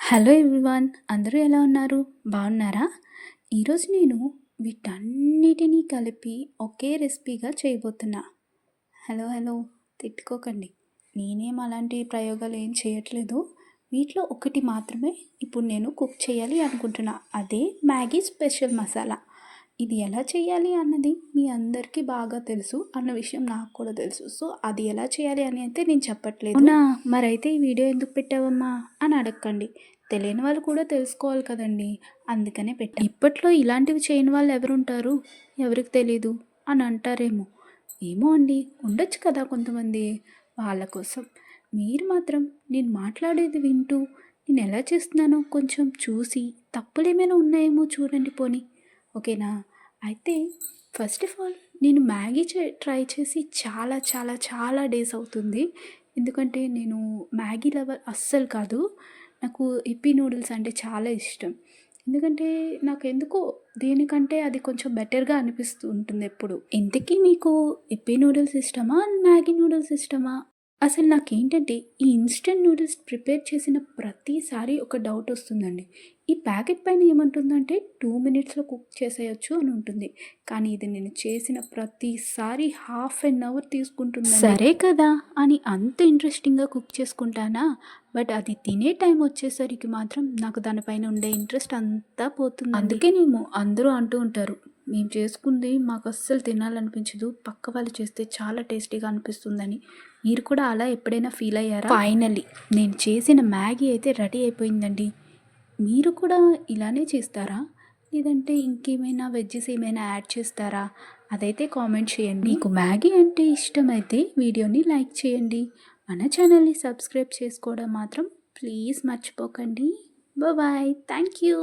Hello everyone, అందరూ ఎలా ఉన్నారు? బాగున్నారా? ఈరోజు నేను వీటన్నిటినీ కలిపి ఒకే రెసిపీగా చేయబోతున్నా. హలో హలో తిట్టుకోకండి, నేనేం అలాంటి ప్రయోగాలు ఏం చేయట్లేదు. వీటిలో ఒకటి మాత్రమే ఇప్పుడు నేను కుక్ చేయాలి అనుకుంటున్నా. అదే మ్యాగీ స్పెషల్ మసాలా. ఇది ఎలా చేయాలి అన్నది మీ అందరికీ బాగా తెలుసు అన్న విషయం నాకు కూడా తెలుసు. సో అది ఎలా చేయాలి అని అయితే నేను చెప్పట్లేదు. అవునా, మరైతే ఈ వీడియో ఎందుకు పెట్టావమ్మా అని అడగండి. తెలియని వాళ్ళు కూడా తెలుసుకోవాలి కదండి, అందుకనే పెట్టా. ఇప్పట్లో ఇలాంటివి చేయని వాళ్ళు ఎవరుంటారు? ఎవరికి తెలీదు అని అంటారేమో. ఏమో అండి, ఉండొచ్చు కదా కొంతమంది. వాళ్ళ కోసం మీరు మాత్రం నేను మాట్లాడేది వింటూ నేను ఎలా చేస్తున్నానో కొంచెం చూసి తప్పులు ఏమైనా ఉన్నాయేమో చూడండి పోనీ. ఓకేనా? అయితే ఫస్ట్ ఆఫ్ ఆల్ నేను మ్యాగీ ట్రై చేసి చాలా చాలా చాలా డేస్ అవుతుంది. ఎందుకంటే నేను మ్యాగీ లవర్ అస్సలు కాదు. నాకు ఇప్పీ నూడిల్స్ అంటే చాలా ఇష్టం. ఎందుకంటే నాకు ఎందుకో దేనికంటే అది కొంచెం బెటర్గా అనిపిస్తూ ఉంటుంది ఎప్పుడు. ఇంతకీ మీకు ఇప్పీ నూడిల్స్ ఇష్టమా, మ్యాగీ నూడిల్స్ ఇష్టమా? అసలు నాకేంటంటే ఈ ఇన్స్టెంట్ నూడిల్స్ ప్రిపేర్ చేసిన ప్రతిసారి ఒక డౌట్ వస్తుందండి. ఈ ప్యాకెట్ పైన ఏమంటుందంటే 2 మినిట్స్లో కుక్ చేసేయచ్చు అని ఉంటుంది. కానీ ఇది నేను చేసిన ప్రతిసారి హాఫ్ అన్ అవర్ తీసుకుంటుంది. సరే కదా అని అంత ఇంట్రెస్టింగ్గా కుక్ చేసుకుంటానా, బట్ అది తినే టైం వచ్చేసరికి మాత్రం నాకు దానిపైన ఉండే ఇంట్రెస్ట్ అంతా పోతుంది. అందుకేనేమో అందరూ అంటూ ఉంటారు, మేము చేసుకుంది మాకు అస్సలు తినాలనిపించదు, పక్క వాళ్ళు చేస్తే చాలా టేస్టీగా అనిపిస్తుందని. మీరు కూడా అలా ఎప్పుడైనా ఫీల్ అయ్యారా? ఫైనల్లీ నేను చేసిన మ్యాగీ అయితే రెడీ అయిపోయిందండి. మీరు కూడా ఇలానే చేస్తారా, లేదంటే ఇంకేమైనా వెజ్జెస్ ఏమైనా యాడ్ చేస్తారా? అదైతే కామెంట్ చేయండి. మీకు మ్యాగీ అంటే ఇష్టమైతే వీడియోని లైక్ చేయండి. మన ఛానల్ని సబ్స్క్రైబ్ చేసుకోవడం మాత్రం ప్లీజ్ మర్చిపోకండి. Bye, thank you.